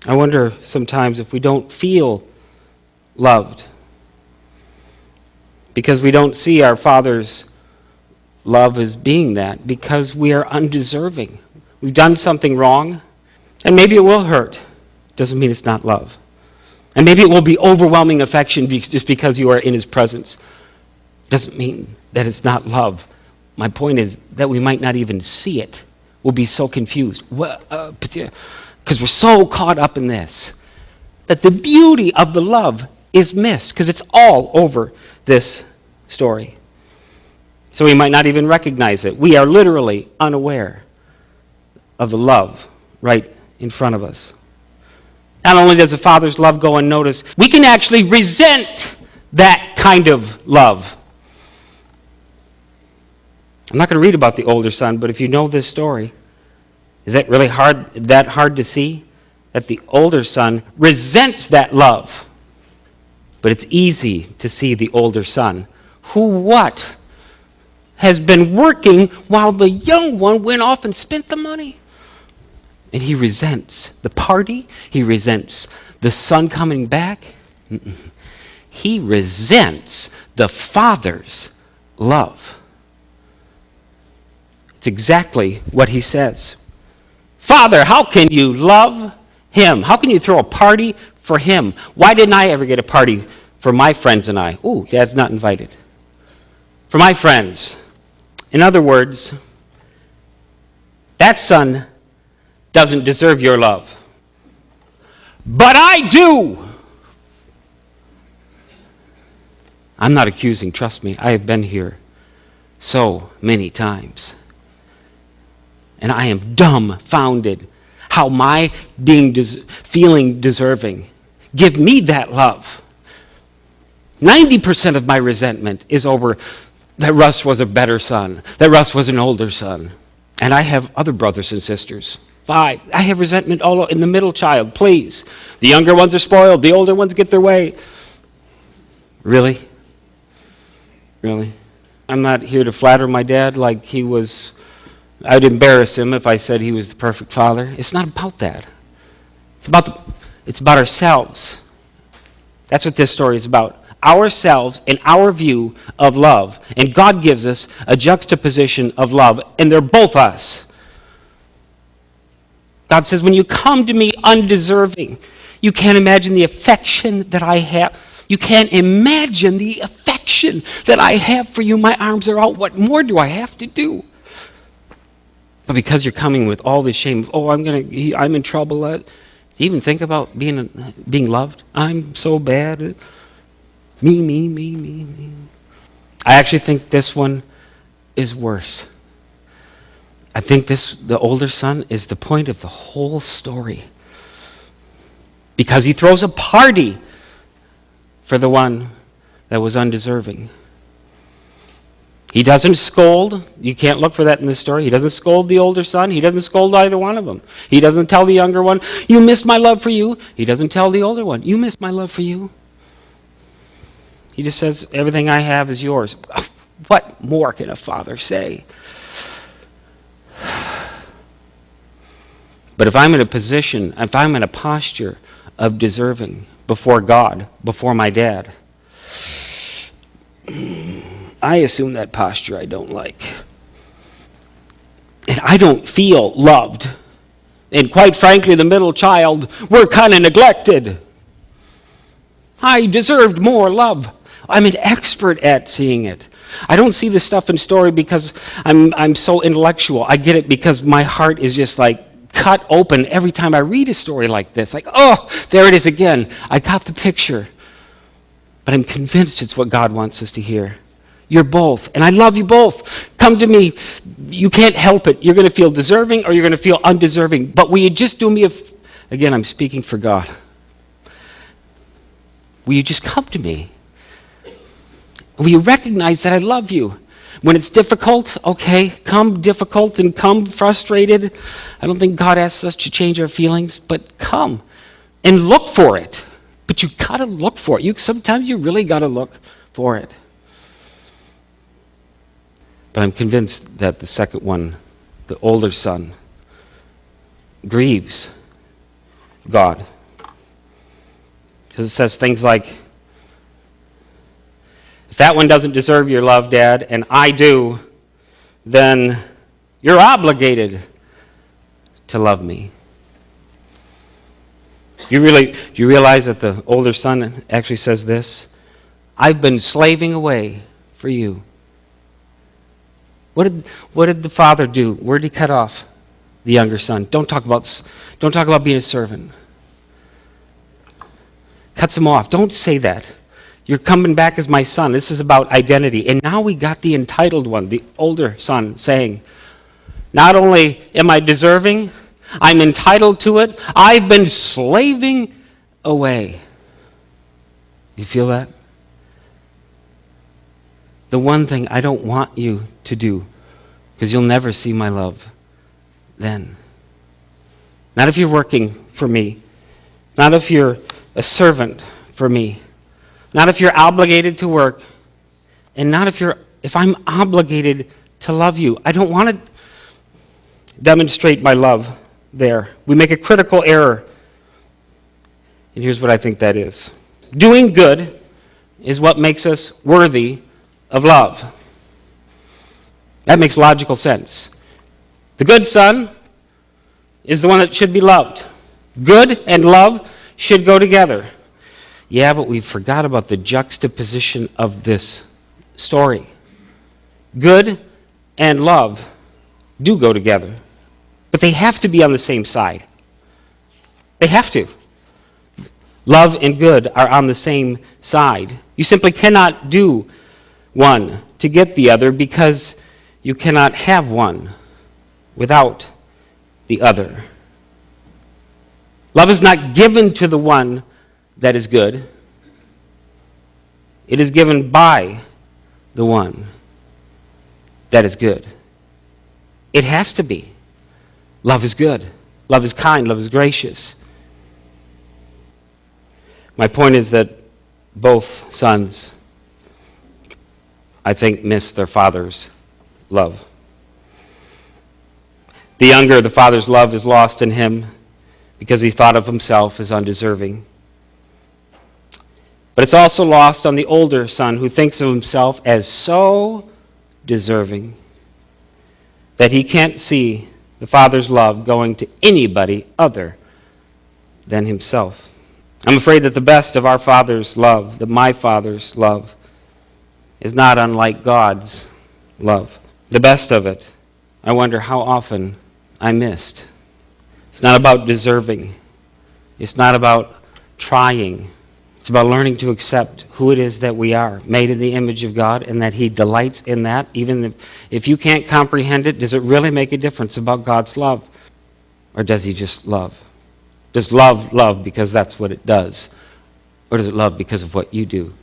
I wonder sometimes if we don't feel loved because we don't see our Father's love as being that, because we are undeserving. We've done something wrong, and maybe it will hurt. Doesn't mean it's not love. And maybe it will be overwhelming affection just because you are in his presence. Doesn't mean that it's not love. My point is that we might not even see it. We'll be so confused. Because we're so caught up in this, that the beauty of the love is missed, because it's all over this story. So we might not even recognize it. We are literally unaware of the love right in front of us. Not only does the Father's love go unnoticed, we can actually resent that kind of love. I'm not going to read about the older son, but if you know this story, is that really hard to see? That the older son resents that love. But it's easy to see the older son, who has been working while the young one went off and spent the money. And he resents the party. He resents the son coming back. He resents the father's love. It's exactly what he says. Father, how can you love him? How can you throw a party for him? Why didn't I ever get a party for my friends and I? Ooh, Dad's not invited. For my friends. In other words, that son doesn't deserve your love. But I do. I'm not accusing, trust me. I have been here so many times. And I am dumbfounded how my feeling deserving give me that love. 90% of my resentment is over that Russ was a better son, that Russ was an older son. And I have other brothers and sisters. 5. I have resentment all in the middle child, please. The younger ones are spoiled, the older ones get their way. Really? Really? I'm not here to flatter my dad like he was. I'd embarrass him if I said he was the perfect father. It's not about that. It's about ourselves. That's what this story is about. Ourselves and our view of love. And God gives us a juxtaposition of love, and they're both us. God says, when you come to me undeserving, you can't imagine the affection that I have. You can't imagine the affection that I have for you. My arms are out. What more do I have to do? But because you're coming with all this shame, I'm in trouble. Do you even think about being loved? I'm so bad. Me. I actually think this one is worse. I think the older son is the point of the whole story. Because he throws a party for the one that was undeserving. He doesn't scold. You can't look for that in this story. He doesn't scold the older son. He doesn't scold either one of them. He doesn't tell the younger one, you missed my love for you. He doesn't tell the older one, you missed my love for you. He just says, everything I have is yours. What more can a father say? But if I'm in a posture of deserving before God, before my dad, I assume that posture I don't like. And I don't feel loved. And quite frankly, the middle child, we're kind of neglected. I deserved more love. I'm an expert at seeing it. I don't see this stuff in story because I'm so intellectual. I get it because my heart is just like cut open every time I read a story like this. Like, oh, there it is again. I got the picture. But I'm convinced it's what God wants us to hear. You're both, and I love you both. Come to me. You can't help it. You're going to feel deserving or you're going to feel undeserving. But will you just do me again, I'm speaking for God. Will you just come to me? Will you recognize that I love you? When it's difficult, okay, come difficult and come frustrated. I don't think God asks us to change our feelings, but come and look for it. But you got to look for it. Sometimes you really got to look for it. But I'm convinced that the second one, the older son, grieves God Because it says things like, if that one doesn't deserve your love, Dad, and I do, then you're obligated to love me. Do you realize that the older son actually says this? I've been slaving away for you. What did the father do? Where did he cut off the younger son? Don't talk about being a servant. Cuts him off. Don't say that. You're coming back as my son. This is about identity. And now we got the entitled one, the older son, saying, not only am I deserving, I'm entitled to it. I've been slaving away. You feel that? The one thing I don't want you to do, because you'll never see my love then. Not if you're working for me. Not if you're a servant for me. Not if you're obligated to work. And not if I'm obligated to love you. I don't want to demonstrate my love there. We make a critical error. And here's what I think that is. Doing good is what makes us worthy of love. That makes logical sense. The good son is the one that should be loved. Good and love should go together. Yeah, but we forgot about the juxtaposition of this story. Good and love do go together. But they have to be on the same side. They have to. Love and good are on the same side. You simply cannot do one to get the other, because you cannot have one without the other. Love is not given to the one that is good. It is given by the one that is good. It has to be. Love is good. Love is kind. Love is gracious. My point is that both sons, I think, miss their father's love. The younger, the father's love is lost in him because he thought of himself as undeserving. But it's also lost on the older son, who thinks of himself as so deserving that he can't see the father's love going to anybody other than himself. I'm afraid that the best of our father's love, that my father's love, is not unlike God's love. The best of it, I wonder how often I missed. It's not about deserving. It's not about trying. It's about learning to accept who it is that we are, made in the image of God, and that He delights in that. Even if you can't comprehend it, does it really make a difference about God's love? Or does He just love? Does love because that's what it does? Or does it love because of what you do?